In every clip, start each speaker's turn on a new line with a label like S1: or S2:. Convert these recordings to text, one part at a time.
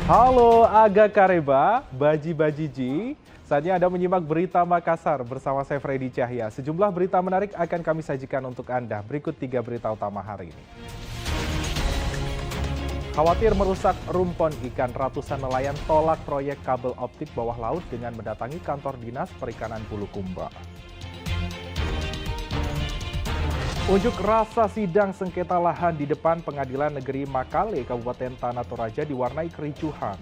S1: Halo Aga Kareba, Baji-Bajiji. Saatnya Anda menyimak berita Makassar bersama saya Freddy Cahya. Sejumlah berita menarik akan kami sajikan untuk Anda. Berikut 3 berita utama hari ini. Khawatir merusak rumpon ikan, ratusan nelayan tolak proyek kabel optik bawah laut dengan mendatangi kantor dinas perikanan Bulukumba. Unjuk rasa sidang sengketa lahan di depan Pengadilan Negeri Makale, Kabupaten Tanah Toraja diwarnai kericuhan.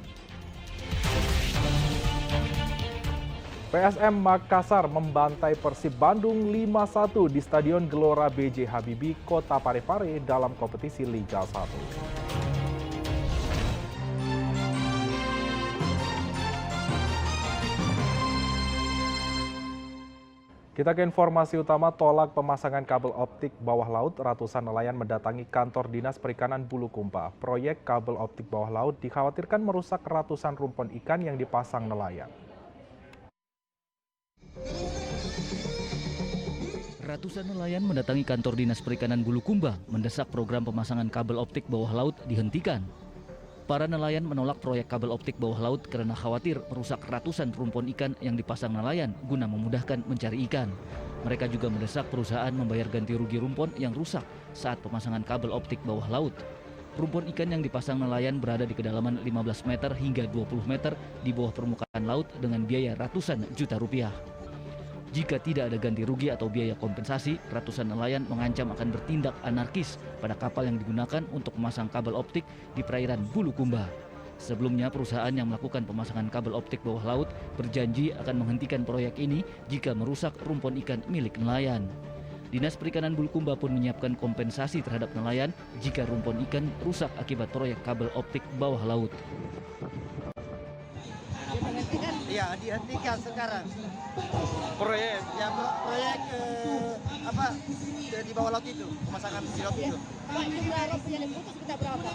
S1: PSM Makassar membantai Persib Bandung 5-1 di Stadion Gelora B.J. Habibie, Kota Parepare dalam kompetisi Liga 1. Kita ke informasi utama, tolak pemasangan kabel optik bawah laut, ratusan nelayan mendatangi kantor Dinas Perikanan Bulukumba. Proyek kabel optik bawah laut dikhawatirkan merusak ratusan rumpon ikan yang dipasang nelayan.
S2: Ratusan nelayan mendatangi kantor Dinas Perikanan Bulukumba mendesak program pemasangan kabel optik bawah laut dihentikan. Para nelayan menolak proyek kabel optik bawah laut karena khawatir merusak ratusan rumpon ikan yang dipasang nelayan guna memudahkan mencari ikan. Mereka juga mendesak perusahaan membayar ganti rugi rumpon yang rusak saat pemasangan kabel optik bawah laut. Rumpon ikan yang dipasang nelayan berada di kedalaman 15 meter hingga 20 meter di bawah permukaan laut dengan biaya ratusan juta rupiah. Jika tidak ada ganti rugi atau biaya kompensasi, ratusan nelayan mengancam akan bertindak anarkis pada kapal yang digunakan untuk memasang kabel optik di perairan Bulukumba. Sebelumnya, perusahaan yang melakukan pemasangan kabel optik bawah laut berjanji akan menghentikan proyek ini jika merusak rumpon ikan milik nelayan. Dinas Perikanan Bulukumba pun menyiapkan kompensasi terhadap nelayan jika rumpon ikan rusak akibat proyek kabel optik bawah laut.
S3: Iya, dihentikan sekarang.
S4: Proyek
S3: Ya, proyek di bawah laut itu, pemasangan di laut itu.
S5: Pak, jumlah rompong yang diputus kita berapa?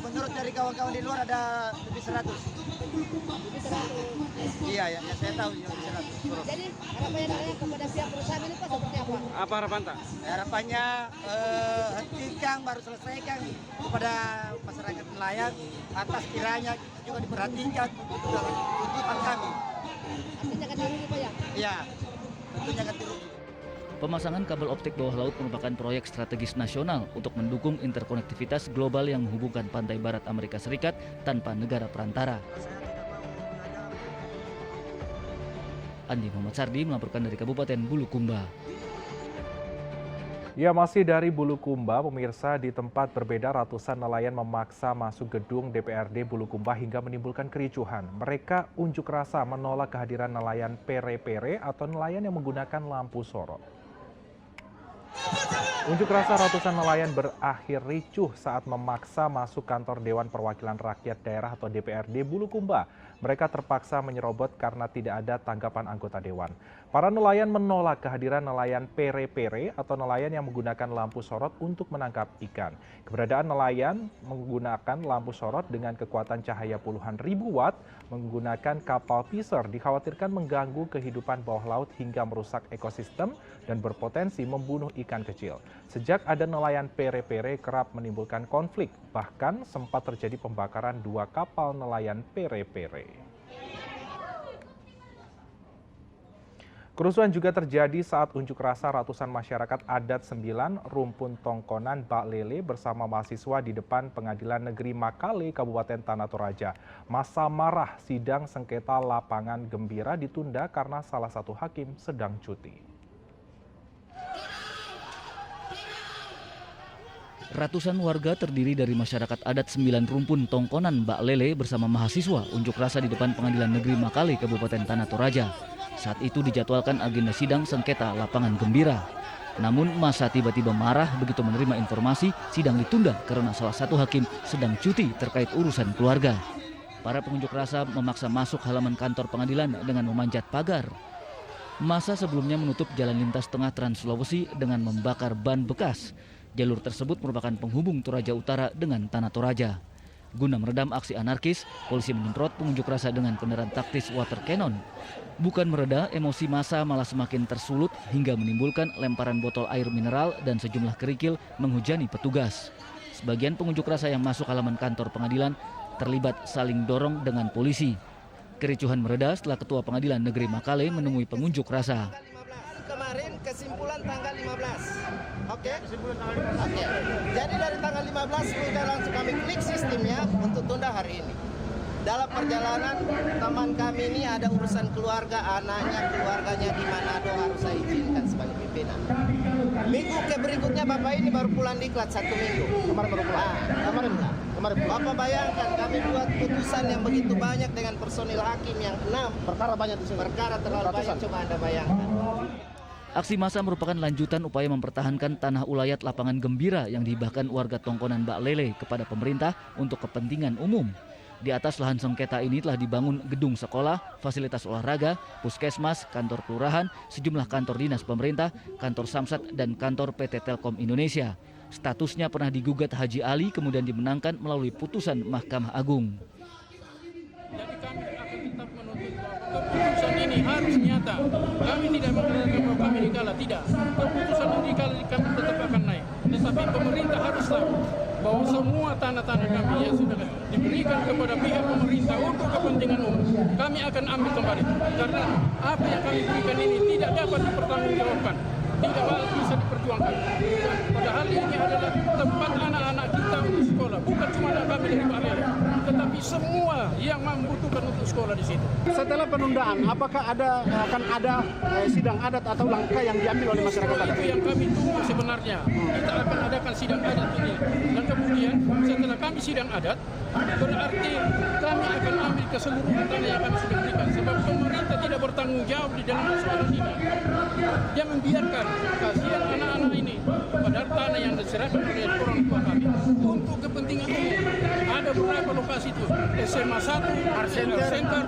S3: Menurut dari kawan-kawan di luar ada lebih 100.
S5: Lebih 100.
S3: Iya, ya, yang saya tahu lebih 100.
S5: Jadi harapannya nelayan kepada pihak perusahaan ini Pak seperti apa?
S4: apa harapan tak?
S3: Harapannya hentikan baru selesaikan kepada masyarakat nelayan atas kiranya juga diperhatikan untuk tuntutan kami.
S5: Artinya ganti rugi Pak ya?
S3: Iya, tentunya ganti rugi.
S2: Pemasangan kabel optik bawah laut merupakan proyek strategis nasional untuk mendukung interkonektivitas global yang menghubungkan pantai barat Amerika Serikat tanpa negara perantara. Andi Muhammad Sardi melaporkan dari Kabupaten Bulukumba.
S1: Ya, masih dari Bulukumba, pemirsa, di tempat berbeda ratusan nelayan memaksa masuk gedung DPRD Bulukumba hingga menimbulkan kericuhan. Mereka unjuk rasa menolak kehadiran nelayan pere-pere atau nelayan yang menggunakan lampu sorot. Unjuk rasa ratusan nelayan berakhir ricuh saat memaksa masuk kantor Dewan Perwakilan Rakyat Daerah atau DPRD Bulukumba. Mereka terpaksa menyerobot karena tidak ada tanggapan anggota dewan. Para nelayan menolak kehadiran nelayan pere-pere atau nelayan yang menggunakan lampu sorot untuk menangkap ikan. Keberadaan nelayan menggunakan lampu sorot dengan kekuatan cahaya puluhan ribu watt menggunakan kapal pisir dikhawatirkan mengganggu kehidupan bawah laut hingga merusak ekosistem dan berpotensi membunuh ikan kecil. Sejak ada nelayan pere-pere kerap menimbulkan konflik, bahkan sempat terjadi pembakaran 2 kapal nelayan pere-pere. Kerusuhan juga terjadi saat unjuk rasa ratusan masyarakat adat 9 Rumpun Tongkonan Bak Lele bersama mahasiswa di depan Pengadilan Negeri Makale, Kabupaten Tanah Toraja. Massa marah sidang sengketa lapangan Gembira ditunda karena salah satu hakim sedang cuti.
S2: Ratusan warga terdiri dari masyarakat adat 9 Rumpun Tongkonan Bak Lele bersama mahasiswa unjuk rasa di depan Pengadilan Negeri Makale, Kabupaten Tanah Toraja. Saat itu dijadwalkan agenda sidang sengketa lapangan Gembira. Namun massa tiba-tiba marah begitu menerima informasi sidang ditunda karena salah satu hakim sedang cuti terkait urusan keluarga. Para pengunjuk rasa memaksa masuk halaman kantor pengadilan dengan memanjat pagar. Massa sebelumnya menutup jalan lintas tengah Trans Sulawesi dengan membakar ban bekas. Jalur tersebut merupakan penghubung Toraja Utara dengan Tanah Toraja. Guna meredam aksi anarkis, polisi menyemprot pengunjuk rasa dengan kendaraan taktis water cannon. Bukan mereda, emosi massa malah semakin tersulut hingga menimbulkan lemparan botol air mineral dan sejumlah kerikil menghujani petugas. Sebagian pengunjuk rasa yang masuk halaman kantor pengadilan terlibat saling dorong dengan polisi. Kericuhan mereda setelah Ketua Pengadilan Negeri Makale menemui pengunjuk rasa.
S3: Kemarin kesimpulan tanggal 15. Oke. Oke. Jadi dari tanggal 15 sudah langsung kami klik sistemnya untuk tunda hari ini. Dalam perjalanan teman kami ini ada urusan keluarga, keluarganya di Manado harus saya izinkan sebagai pimpinan. Minggu berikutnya Bapak ini baru pulang diklat 1 minggu. Kemarin baru pulang. Kemarin. Bapak bayangkan kami buat putusan yang begitu banyak dengan personil hakim yang 6. Perkara banyak di sini. Perkara terlalu banyak, coba Anda bayangkan.
S2: Aksi massa merupakan lanjutan upaya mempertahankan tanah ulayat Lapangan Gembira yang dihibahkan warga Tongkonan Mbak Lele kepada pemerintah untuk kepentingan umum. Di atas lahan sengketa ini telah dibangun gedung sekolah, fasilitas olahraga, puskesmas, kantor kelurahan, sejumlah kantor dinas pemerintah, kantor Samsat, dan kantor PT Telkom Indonesia. Statusnya pernah digugat Haji Ali kemudian dimenangkan melalui putusan Mahkamah Agung.
S4: Jadi kami akan tetap menuntut bahwa keputusan ini harus nyata. Kami tidak mengatakan bahwa kami dikalah, tidak. Keputusan ini dikalah kami tetap akan naik. Tetapi pemerintah harus tahu bahwa semua tanah-tanah kami yang sudah diberikan kepada pihak pemerintah untuk kepentingan umum, kami akan ambil kembali. Karena apa yang kami berikan ini tidak dapat dipertanggungjawabkan, tidak bisa diperjuangkan. Padahal ini adalah tempat anak-anak kita untuk sekolah, bukan cuma anak kami dari Mbak Lele, tetapi semua yang membutuhkan untuk sekolah di situ.
S6: Setelah penundaan, apakah akan ada sidang adat atau langkah yang diambil oleh masyarakat adat?
S4: Itu yang kami tunggu sebenarnya. Kita akan adakan sidang adat ini. Dan kemudian setelah kami sidang adat, berarti kami akan ambil keseluruhan tanah yang kami sudah berikan. Sebab pemerintah tidak bertanggung jawab di dalam masalah ini. Dia membiarkan kasihan anak-anak ini padahal tanah yang diserahkan oleh orang tua kami untuk kepentingan umum. Ada beberapa lokasi itu, SMA 1, Art Center,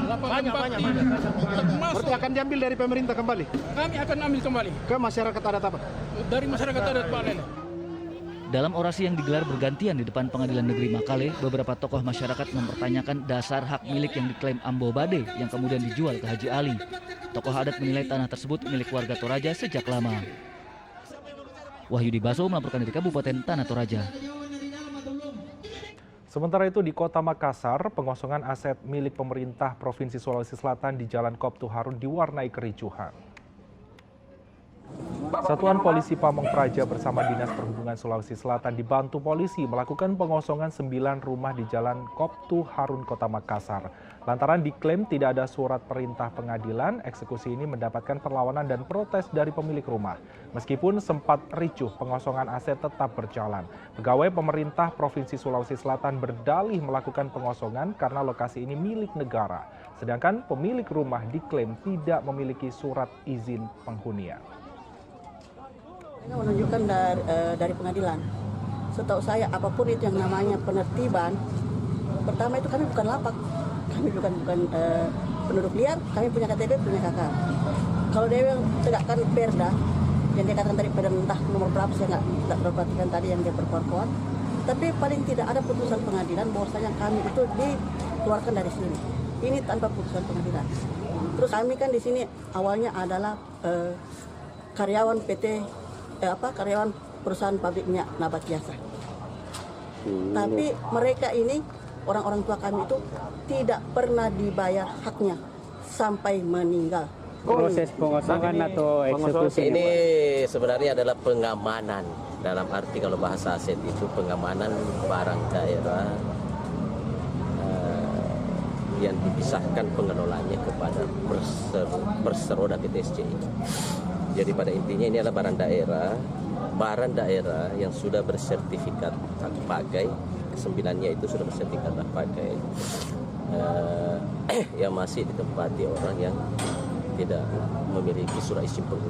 S4: lapangan bakti, termasuk.
S6: Berarti akan diambil dari pemerintah kembali?
S4: Kami akan ambil kembali.
S6: Ke masyarakat adat apa?
S4: Dari masyarakat adat Mbak Lele.
S2: Dalam orasi yang digelar bergantian di depan Pengadilan Negeri Makale, beberapa tokoh masyarakat mempertanyakan dasar hak milik yang diklaim Ambo Bade yang kemudian dijual ke Haji Ali. Tokoh adat menilai tanah tersebut milik warga Toraja sejak lama. Wahyudi Baso melaporkan dari Kabupaten Tanah Toraja.
S1: Sementara itu di Kota Makassar, pengosongan aset milik pemerintah Provinsi Sulawesi Selatan di Jalan Koptu Harun diwarnai kericuhan. Satuan Polisi Pamong Praja bersama Dinas Perhubungan Sulawesi Selatan dibantu polisi melakukan pengosongan 9 rumah di Jalan Koptu Harun, Kota Makassar. Lantaran diklaim tidak ada surat perintah pengadilan, eksekusi ini mendapatkan perlawanan dan protes dari pemilik rumah. Meskipun sempat ricuh, pengosongan aset tetap berjalan. Pegawai pemerintah Provinsi Sulawesi Selatan berdalih melakukan pengosongan karena lokasi ini milik negara. Sedangkan pemilik rumah diklaim tidak memiliki surat izin penghunian.
S7: Saya menunjukkan dari pengadilan. Setahu saya apapun itu yang namanya penertiban, pertama itu kami bukan lapak, kami bukan penduduk liar, kami punya KTP, punya KK. Kalau dia tegakkan perda, yang dia katakan tadi perda entah nomor berapa saya nggak perhatikan tadi yang dia berkuat-kuat, tapi paling tidak ada putusan pengadilan bahwasanya kami itu dikeluarkan dari sini. Ini tanpa putusan pengadilan. Terus kami kan di sini awalnya adalah karyawan karyawan perusahaan pabrik minyak Nabat Jasa. Tapi mereka ini, orang-orang tua kami itu tidak pernah dibayar haknya sampai meninggal.
S8: Proses pengosongan atau eksekusi
S9: ini sebenarnya adalah pengamanan. Dalam arti kalau bahasa aset itu pengamanan barang daerah yang dipisahkan pengelolaannya kepada Perseroda PTSC. Jadi pada intinya ini adalah barang daerah yang sudah bersertifikat hak pakai, kesembilannya itu sudah bersertifikat hak pakai, yang masih ditempati orang yang tidak memiliki surat izin penghuni.